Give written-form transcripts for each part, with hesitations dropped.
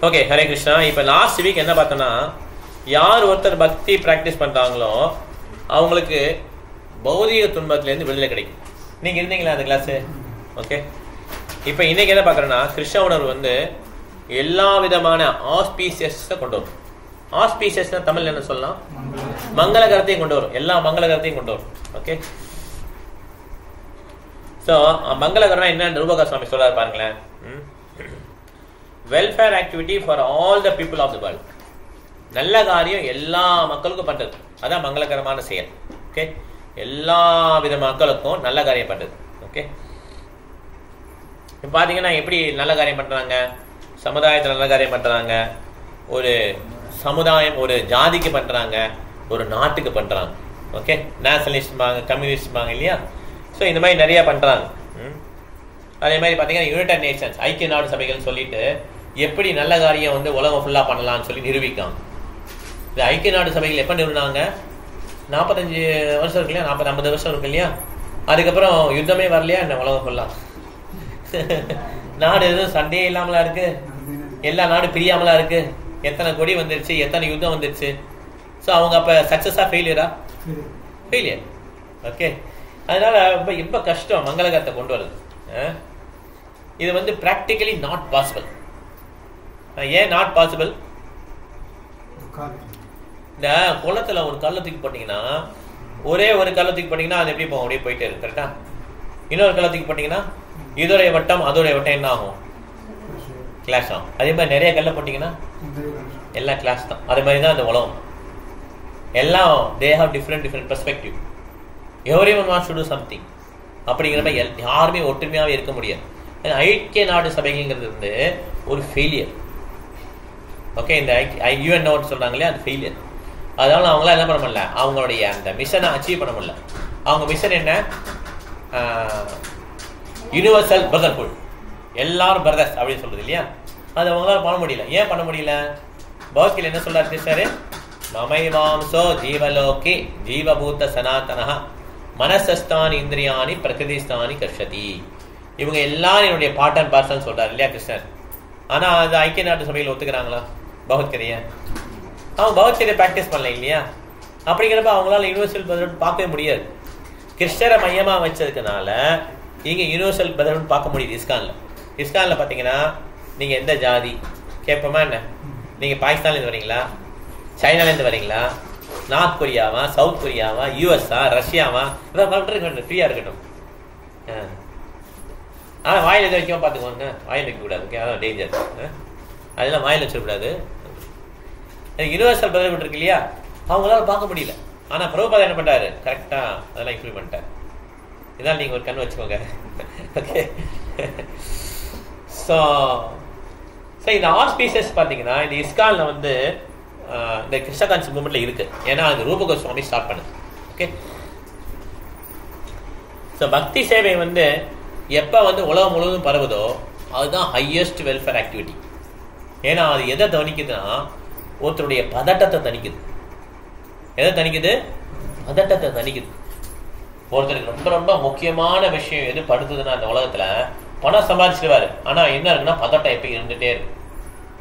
Okay, Hare Krishna. இப்போ last week என்ன பார்த்தோன்னா, யார் ஒருத்தர் பக்தி ப்ராக்டிஸ் பண்ணுறாங்களோ அவங்களுக்கு பௌதிக துன்பத்திலேருந்து விடுதலை கிடைக்கும். நீங்கள் இருந்தீங்களா அந்த கிளாஸு? ஓகே, இப்போ இன்னைக்கு என்ன பார்க்குறோன்னா, கிருஷ்ண உணர்வு வந்து எல்லா விதமான ஆஸ்பீசியஸை கொண்டு வரும். ஆஸ்பீசியஸ்னா தமிழ் என்ன சொல்லலாம்? மங்களகரத்தையும் கொண்டு வரும். எல்லா மங்களகரத்தையும் கொண்டு வரும். ஓகே, ஸோ மங்களகரம்னா என்ன ரூபகா சுவாமி சொல்றாரு பாருங்களேன். Welfare activity for all the people of the world. நல்ல காரியம் எல்லா மக்களுக்கும் பண்றது, அதான் மங்களகரமான செயல். ஓகே, எல்லா வித மக்களுக்கும் நல்ல காரியம் பண்றது. ஓகே, இப்போ பார்த்தீங்கன்னா எப்படி நல்ல காரியம் பண்றாங்க? சமுதாயத்தில் நல்ல காரியம் பண்றாங்க, ஒரு சமுதாயம் ஒரு ஜாதிக்கு பண்றாங்க, ஒரு நாட்டுக்கு பண்றாங்க. ஓகே, நேஷனலிஸ்ட்பாங்க, கம்யூனிஸ்ட்பாங்க இல்லையா? ஸோ இந்த மாதிரி நிறைய பண்றாங்க. அதே மாதிரி பார்த்தீங்கன்னா யுனைடெட் நேஷன்ஸ், ஐக்கிய நாடு சபைகள் சொல்லிட்டு எப்படி நல்ல காரியம் வந்து உலகம் ஃபுல்லாக பண்ணலாம்னு சொல்லி நிரூபிக்காங்க. இந்த ஐக்கிய நாடு சபைகள் எப்போ நிறுவனாங்க? 45 வருஷம் இருக்கு இல்லையா? 40-50 வருஷம் இருக்கு இல்லையா? அதுக்கப்புறம் யுத்தமே வரலையா என்ன உலகம் ஃபுல்லாக? நாடு எதுவும் சண்டையே இல்லாமலா இருக்கு? எல்லா நாடு பிரியாமலா இருக்கு? எத்தனை கொடி வந்துருச்சு, எத்தனை யுத்தம் வந்துருச்சு? ஸோ அவங்க அப்போ சக்ஸஸா ஃபெயிலியரா? ஃபெயிலியர். ஓகே, அதனால ரொம்ப கஷ்டம் மங்களகரத்தை கொண்டு வருது. இது வந்து பிராக்டிகலி நாட் பாசிபிள். ஏன் நாட் பாசிபிள்? இந்த குளத்துல ஒரு கல்லை தூக்கி போட்டீங்கன்னா, ஒரே ஒரு கல்லை தூக்கி போட்டீங்கன்னா அது எப்படி போகும்? அப்படியே போயிட்டே இருக்கு. கரெக்டா? இன்னொரு கல்லை தூக்கி போட்டீங்கன்னா இதோடைய வட்டம் அதோடைய வட்டம் என்ன ஆகும்? கிளாஸ் ஆகும். அதே மாதிரி நிறைய கல்லை போட்டீங்கன்னா எல்லாம் கிளாஸ் தான். அதே மாதிரி தான் அந்த உலகம் எல்லாம். They have different perspective. Everyone wants to to something. அப்படிங்கிறப்ப யாருமே ஒற்றுமையாகவே இருக்க முடியாது. ஐக்கிய நாடு சபைங்கிறது வந்து ஒரு ஃபெயிலியர். ஓகே, இந்த யூஎன் நோட் சொல்றாங்க இல்லையா, அது ஃபெயிலியர். அதனால அவங்களாம் என்ன பண்ண முடியல, அவங்களுடைய அந்த மிஷனை அச்சீவ் பண்ண முடியல. அவங்க மிஷன் என்ன? யூனிவர்சல் பிரதர்ஹுட், எல்லாரும் பிரதர்ஸ் அப்படின்னு சொல்றது இல்லையா? அது அவங்களால பண்ண முடியல. ஏன் பண்ண முடியல? பகவத்கீதையில் என்ன சொல்றாரு கிருஷ்ணர்? மமைவாம்சோ ஜீவலோகே ஜீவபூத சனாதனா மனசஸ்தானி இந்திரியானி பிரகிருதிஸ்தானி கர்ஷதி. இவங்க எல்லாரும் என்னுடைய பார்ட் அண்ட் பார்சல் சொல்றாரு இல்லையா கிருஷ்ணர்? ஆனா அது ஐக்கிய நாட்டு சபையில் ஒத்துக்கிறாங்களா பகவத்கீதையை? அவங்க பகவத்கீதையை பிராக்டிஸ் பண்ணல இல்லையா? அப்படிங்கிறப்ப அவங்களால யூனிவர்சல் பிரதர்ஹுட் பார்க்கவே முடியாது. கிருஷ்ணரை மையமா வச்சதுக்குனால இங்க யூனிவர்சல் பிரதர்ஹுட் பார்க்க முடியுது. இஸ்கான்ல பாத்தீங்கன்னா நீங்க எந்த ஜாதி கேட்போமா என்ன? நீங்க பாகிஸ்தான்லேருந்து வரீங்களா, சைனாலேருந்து வரீங்களா, நார்த் கொரியாவா, சவுத் கொரியாவா, யூஎஸ்ஆ, ரஷ்யாவா, ஃப்ரீயா இருக்கட்டும். ஆனால் வாயில் எது வைக்காம பார்த்துக்கோங்க. வாயில் வைக்கக்கூடாது. ஓகே, அதான் டேஞ்சர். அதெல்லாம் வாயில் வச்சிடக்கூடாது. யூனிவர்சல் பிரதர்ஹுட் இருக்கு இல்லையா, அவங்களால பார்க்க முடியல. ஆனால் பிரபுபாதா என்ன பண்ணுறாரு? கரெக்டாக அதெல்லாம் இம்ப்ரூவ் பண்ணிட்டார். இதனால் நீங்கள் ஒரு கண் வச்சுக்கோங்க. ஓகே, ஸோ இந்த ஆஸ்பீசியஸ் பார்த்தீங்கன்னா இந்த இஸ்கான்ல வந்து இந்த கிருஷ்ண கான்சி மூமெண்ட்ல இருக்கு. ஏன்னா அது ரூப கோஸ்வாமி ஸ்டார்ட் பண்ணுது. ஓகே, ஸோ பக்தி சேவை வந்து எப்போ வந்து உலகம் முழுவதும் பரவுதோ அதுதான் ஹையஸ்ட் வெல்ஃபேர் ஆக்டிவிட்டி. ஏன்னா அது எதை தணிக்குதுன்னா ஒருத்தருடைய பதட்டத்தை தணிக்குது. எதை தணிக்குது? பதட்டத்தை தணிக்குது. ஒருத்தருக்கு ரொம்ப ரொம்ப முக்கியமான விஷயம் எது படுத்துதுன்னா அந்த உலகத்துல பணம் சம்பாதிச்சிடுவாரு, ஆனா என்ன இருக்குன்னா பதட்டம் எப்பயும் இருந்துட்டே இருக்கு.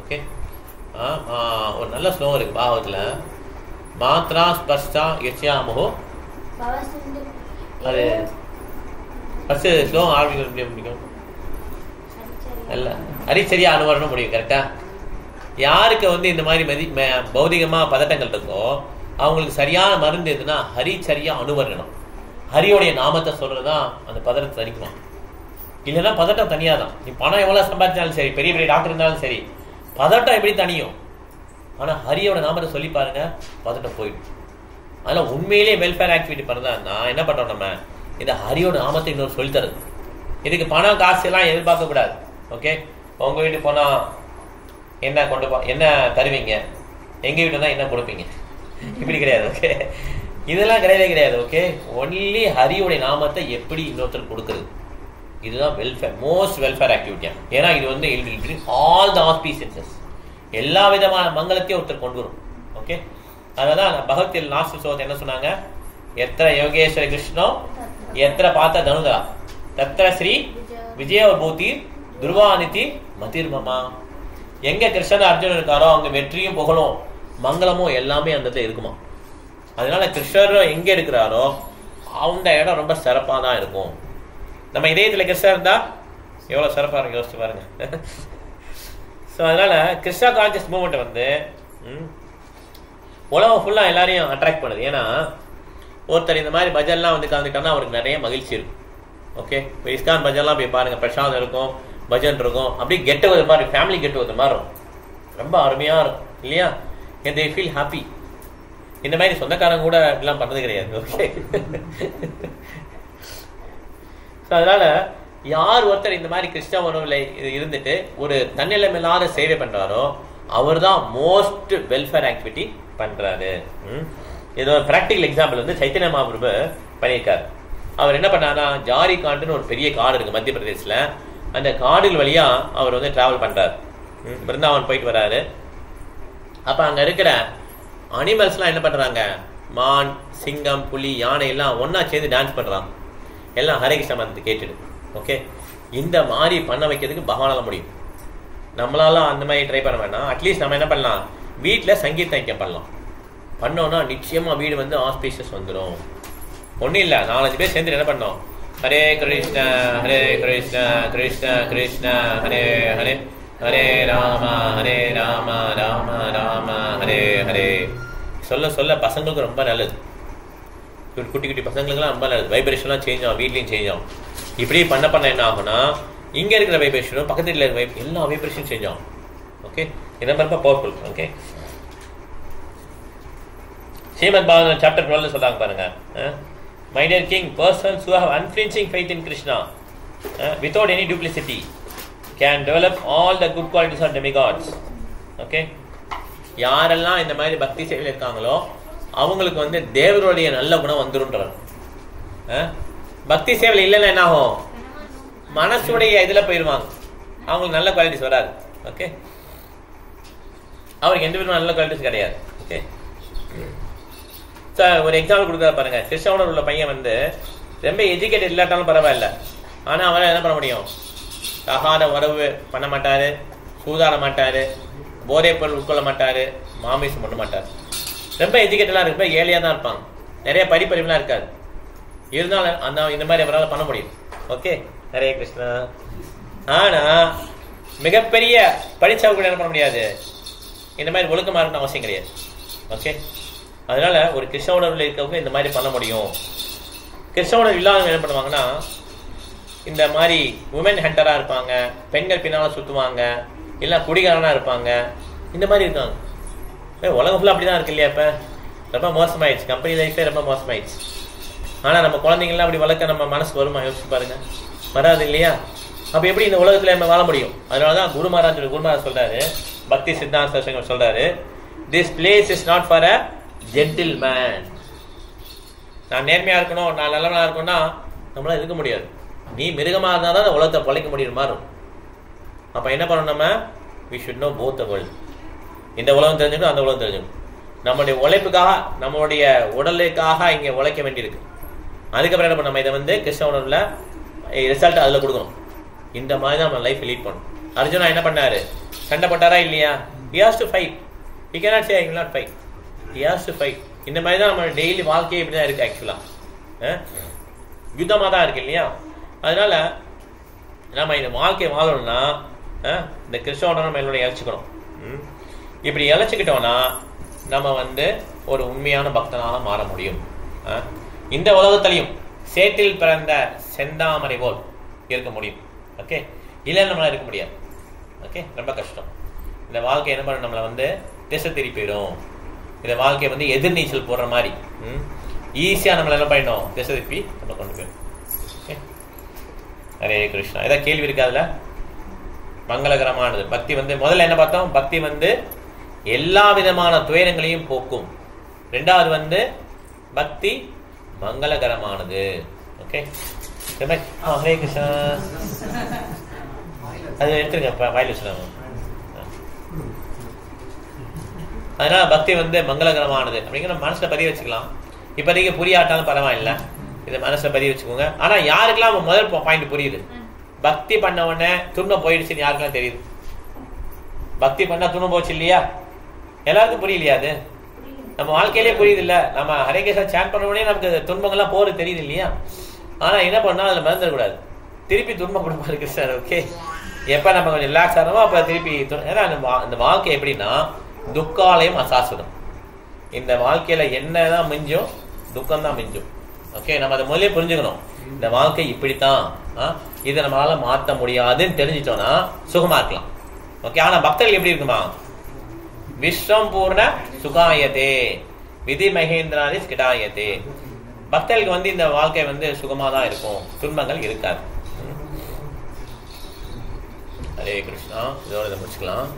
ஓகே, ஒரு நல்ல ஸ்லோகம் இருக்கு பாகவத்துல, மாத்ரா ஸ்பர்ஷா யச்யாமோ. அது ஃபர்ஸ்ட் ஸ்லோகம் ஆரம்பிக்க முடியும் இல்ல, ஹரிச்சரியா அனுவரணம் முடியும். கரெக்டா? யாருக்கு வந்து இந்த மாதிரி பௌதிகமா பதட்டங்கள் இருக்கோ அவங்களுக்கு சரியான மருந்து எதுனா ஹரிச்சரியா அனுவரணம். ஹரியோடைய நாமத்தை சொல்றதுதான் அந்த பதட்டத்தை தணிக்குமா. இல்லைன்னா பதட்டம் தனியாதான். நீ பணம் எவ்வளவு சம்பாதிச்சாலும் சரி, பெரிய பெரிய டாக்டர் இருந்தாலும் சரி, பதட்டம் எப்படி தனியும்? ஆனா ஹரியோட நாமத்தை சொல்லி பாருங்க, பதட்டம் போயிடும். அதனால உண்மையிலேயே வெல்ஃபேர் ஆக்டிவிட்டி பண்ணதான் என்ன பண்றோம், நம்ம இந்த ஹரியோட நாமத்தை இன்னொரு சொல்லி தருது. இதுக்கு பணம் காசு எல்லாம் எதிர்பார்க்க கூடாது. ஓகே, உங்க வீட்டுக்கு போனா என்ன என்ன தருவீங்க, எங்க வீட்டுல தான் என்ன கொடுப்பீங்க, இப்படி கிடையாது. ஓகே, இதெல்லாம் கிடையவே கிடையாது. ஓகே, ஒன்லி ஹரியோடைய நாமத்தை எப்படி இன்னொருத்தர் கொடுக்குறது, இதுதான் வெல்ஃபேர், மோஸ்ட் வெல்ஃபேர் ஆக்டிவிட்டியா. ஏன்னா இது வந்து ஆல் த ஆஸ்பீசியஸஸ், எல்லா விதமான மங்களத்தையும் ஒருத்தர் கொண்டு வரும். ஓகே, அதனால பகவத்தில் லாஸ்ட் ஸ்லோகத்தை என்ன சொன்னாங்க? எத்திர யோகேஸ்வர கிருஷ்ணோ எத்திர பார்த்த தனுதா தத்திர ஸ்ரீ விஜயபூதி துர்வாநிதி மதிர்மமா. எங்க கிருஷ்ணர் அர்ஜுனன் இருக்காரோ அங்க வெற்றியும் புகழும் மங்களமும் எல்லாமே அந்த இருக்குமா. அதனால கிருஷ்ணர் எங்க இருக்கிறாரோ அந்த இடம் ரொம்ப சிறப்பா தான் இருக்கும். நம்ம இதயத்துல கிருஷ்ணர் இருந்தா எவ்வளவு சிறப்பா இருக்கு யோசிச்சு பாருங்க. ஸோ அதனால கிருஷ்ணா கான்சியஸ் மூவ்மெண்ட் வந்து உலகம் ஃபுல்லா எல்லாரையும் அட்ராக்ட் பண்ணுது. ஏன்னா ஒருத்தர் இந்த மாதிரி பஜன்லாம் வந்து கலந்துட்டோம்னா அவருக்கு நிறைய மகிழ்ச்சி இருக்கும். ஓகே, இப்போ இஸ்கான் பஜன்லாம் போய் பாருங்க, பிரசாதம் இருக்கும், பஜன் இருக்கும், அப்படியே கெட் டுகெதர் மாதிரி, ஃபேமிலி கெட் டுகெதர் மாதிரி இருக்கும், ரொம்ப அருமையா இருக்கும் இல்லையா? and they feel happy. இந்த மாதிரி சொந்தக்காரங்க கூட இப்படிலாம் பண்ணது கிடையாது. ஓகே, அதனால யார் ஒருத்தர் இந்த மாதிரி கிறிஸ்தவ உணவுல இருந்துட்டு ஒரு தன்னிலமில்லாத சேவை பண்றாரோ அவர் தான் மோஸ்ட் வெல்ஃபேர் ஆக்டிவிட்டி பண்றாரு. இது ஒரு பிராக்டிகல் எக்ஸாம்பிள் வந்து சைத்தன்ய மகாபிரபு பண்ணியிருக்காரு. அவர் என்ன பண்ணாருன்னா, ஜாரிகாண்டுன்னு ஒரு பெரிய காடு இருக்கு மத்திய பிரதேசில். அந்த காடுகள் வழியா அவர் வந்து டிராவல் பண்றாரு. பிருந்தாவன் போயிட்டு வர்றாரு. அப்ப அங்க இருக்கிற அனிமல்ஸ்லாம் என்ன பண்றாங்க, மான், சிங்கம், புலி, யானை எல்லாம் ஒன்னா சேர்ந்து டான்ஸ் பண்றாங்க. எல்லாம் ஹரே கிருஷ்ணா மந்திரத்தை கேட்டுடு. ஓகே, இந்த மாதிரி பண்ண வைக்கிறதுக்கு பகவானால முடியும். நம்மளால அந்த மாதிரி ட்ரை பண்ண வேண்டாம். அட்லீஸ்ட் நம்ம என்ன பண்ணலாம், வீட்டுல சங்கீத ஐக்கியம் பண்ணலாம். பண்ணோம்னா நிச்சயமா வீடு வந்து ஆஸ்பீஷியஸ் வந்துடும். ஒன்றும் இல்லை, 4-5 பேர் சேர்ந்து என்ன பண்ணோம், ஹரே கிருஷ்ண ஹரே கிருஷ்ண கிருஷ்ண கிருஷ்ண ஹரே ஹரே ஹரே ராம ராம ராம ஹரே ஹரே சொல்ல சொல்ல பசங்களுக்கு ரொம்ப நல்லது. குட்டி குட்டி பசங்களுக்குலாம் ரொம்ப நல்லது. வைப்ரேஷன்லாம் சேஞ்ச் ஆகும், வீட்லையும் சேஞ்ச் ஆகும். இப்படி பண்ண என்ன ஆகும்னா, இங்க இருக்கிற வைப்ரேஷனும் பக்கத்தில் இருக்கிற எல்லா வைப்ரேஷனும் சேஞ்ச் ஆகும். ஓகே, இது ரொம்ப powerful. Okay, Srimad Bhagavatam chapter 12 சொல்றாங்க பாருங்க. My dear king, persons who have unflinching faith in Krishna without any duplicity can develop all the good qualities of demigods. Okay, யாரெல்லாம் இந்த மாதிரி பக்தி சேவையில் இருக்காங்களோ அவங்களுக்கு வந்து தேவருடைய நல்ல குணம் வந்துருன்றார். பக்தி சேவையில் இல்லைன்னா என்ன ஆகும், மனசுடைய இதுல போயிருவாங்க, அவங்களுக்கு நல்ல குவாலிட்டிஸ் வராது. ஓகே, அவருக்கு எந்த விதமான நல்ல குவாலிட்டிஸ் கிடையாது. ஓகே, ஒரு எக்ஸாம்பிள் கொடுக்குறா பாருங்க. கிருஷ்ணவனர் உள்ள பையன் வந்து ரொம்ப எஜுகேட்டட் இல்லாட்டாலும் பரவாயில்ல, ஆனா அவரால் என்ன பண்ண முடியும், தகாத உறவு பண்ண மாட்டாரு, சூதாட மாட்டாரு, போதை பொருள் உட்கொள்ள மாட்டாரு, மாமிசம் பண்ண மாட்டாரு. ரொம்ப எஜுகேட்டடா இருக்கு, ரொம்ப ஏழையா தான் இருப்பாங்க, நிறைய படிப்பறிவுலாம் இருக்காது. இருந்தாலும் அந்த இந்த மாதிரி அவரால் பண்ண முடியும். ஓகே, ஹரே கிருஷ்ணா. ஆனா மிகப்பெரிய படிச்சவங்க கூட என்ன பண்ண முடியாது, இந்த மாதிரி ஒழுக்கமா இருக்கணும் அவசியம் கிடையாது. ஓகே, அதனால ஒரு கிருஷ்ண உணர்வுல இருக்கவங்க இந்த மாதிரி பண்ண முடியும். கிருஷ்ண உணர்வு இல்லாதவங்க என்ன பண்ணுவாங்கன்னா, இந்த மாதிரி உமன் ஹண்டரா இருப்பாங்க, பெண்கள் பின்னால சுத்துவாங்க, இல்ல குடிகாரனா இருப்பாங்க, இந்த மாதிரி இருக்காங்க. உலகம் ஃபுல்லா அப்படிதான் இருக்கு இல்லையா? இப்ப ரொம்ப மோசமாயிடுச்சு, கம்பெனி லைஃபே ரொம்ப மோசமாயிடுச்சு. ஆனா நம்ம குழந்தைங்களாம் அப்படி வளர்க்க நம்ம மனசு வருமா, யோசிச்சு பாருங்க, வராது இல்லையா? அப்ப எப்படி இந்த உலகத்துல நம்ம வாழ முடியும்? அதனாலதான் குரு மகாராஜ் சொல்றாரு, பக்தி சித்தாந்த சொல்றாரு, this place is not for a gentleman. நான் நேர்மையா இருக்கணும், நான் நல்லவனா இருக்கணும்னா நம்மளால இருக்க முடியாது. நீ மிருகமா இருந்தா தான் உலகத்தை பழைக்க முடியும் மாறும். அப்ப என்ன பண்ணணும், நம்ம we should know both the world. இந்த உலகம் தெரிஞ்சுக்கணும், அந்த உலகம் தெரிஞ்சுக்கணும். நம்மளுடைய உழைப்புக்காக, நம்மளுடைய உடலுக்காக இங்க உழைக்க வேண்டியிருக்கு. அதுக்கப்புறம் என்ன பண்ண, நம்ம இதை வந்து கிருஷ்ண உணர்வுல ரிசல்ட் அதுல கொடுக்கணும். இந்த மாதிரி தான் நம்ம லைஃப் லீட் பண்ணணும். அர்ஜுனா என்ன பண்ணாரு, சண்டை போட்டாரா இல்லையா? he has to fight. he cannot say I will not fight. he has to fight. இந்த மாதிரி தான் நம்ம டெய்லி வாழ்க்கையே இப்படிதான் இருக்கு. ஆக்சுவலா யுத்தமா தான் இருக்கு இல்லையா? அதனால நம்ம இந்த வாழ்க்கையை வாழணும்னா இந்த கிறிஸ்தவனை நம்ம என்னோட இழைச்சிக்கணும். இப்படி இழைச்சிக்கிட்டோம்னா நம்ம வந்து ஒரு உண்மையான பக்தனாக மாற முடியும். இந்த உலகத்திலையும் சேற்றில் பிறந்த செந்தாமரை போல் இருக்க முடியும். ஓகே, இல்லைன்னு நம்மளால இருக்க முடியாது. ஓகே, ரொம்ப கஷ்டம். இந்த வாழ்க்கை என்ன பண்ண, நம்மளை வந்து திசை திருப்பிடும். இந்த வாழ்க்கையை வந்து எதிர்நீச்சல் போடுற மாதிரி ஈஸியா நம்மள என்ன பண்ணிடும், திசை திருப்பி நம்ம கொண்டு போயிடும். ஓகே, ஹரே கிருஷ்ணா. ஏதாவது கேள்வி இருக்காதுல? மங்களகரமானது பக்தி வந்து முதல்ல என்ன பார்த்தோம், பக்தி வந்து எல்லா விதமான துயரங்களையும் போக்கும். ரெண்டாவது வந்து பக்தி மங்களகரமானது. ஓகே, ஹரே கிருஷ்ணா. அது எடுத்துருங்க, வாயில வச்சுருங்க. அதனால பக்தி வந்து மங்களகரமானது அப்படிங்கிற மனசுல பதிய வச்சுக்கலாம். இப்போதைக்கு புரியாட்டாலும் பரவாயில்ல, இதை மனசுல பதிய வச்சுக்கோங்க. ஆனா யாருக்கெல்லாம் முதல் பாயிண்ட் புரியுது, பக்தி பண்ண உடனே துன்பம் போயிடுச்சுன்னு யாருக்கெல்லாம் தெரியுது? பக்தி பண்ணா துன்பம் போச்சு இல்லையா? எல்லாருக்கும் புரியலையா? அது நம்ம வாழ்க்கையிலே புரியுது இல்ல? நம்ம ஹரே கிருஷ்ணா சாண்ட் பண்ண உடனே நமக்கு துன்பங்கள்லாம் போறது தெரியுது இல்லையா? ஆனா என்ன பண்ணா அதுல மறந்துடக்கூடாது, திருப்பி துன்பம் கொடுப்பாரு கிருஷ்ணர். ஓகே, எப்ப நம்ம கொஞ்சம் ரிலாக்ஸ் ஆகிறோமோ அப்ப திருப்பி. ஏன்னா இந்த வாழ்க்கை எப்படின்னா துக்காலயம் அசாசுரம். இந்த வாழ்க்கையில என்னதான் மிஞ்சும்? துக்கம் தான் மிஞ்சும். ஓகே, நம்ம அதை முதலே புரிஞ்சுக்கணும். இந்த வாழ்க்கை இப்படித்தான், இதை நம்மளால மாற்ற முடியாதுன்னு தெரிஞ்சிட்டோம்னா சுகமா இருக்கலாம். ஓகே, ஆனா பக்தர்கள் எப்படி இருக்குமா? விஸ்வம் பூர்ண சுகாயதே விதி மகேந்திராதி ஸ்கிடாயதே. பக்தர்களுக்கு இந்த வாழ்க்கை சுகமா தான் இருக்கும், துன்பங்கள் இருக்காது. ஹரே கிருஷ்ணா. இதோட இதை முடிச்சுக்கலாம்.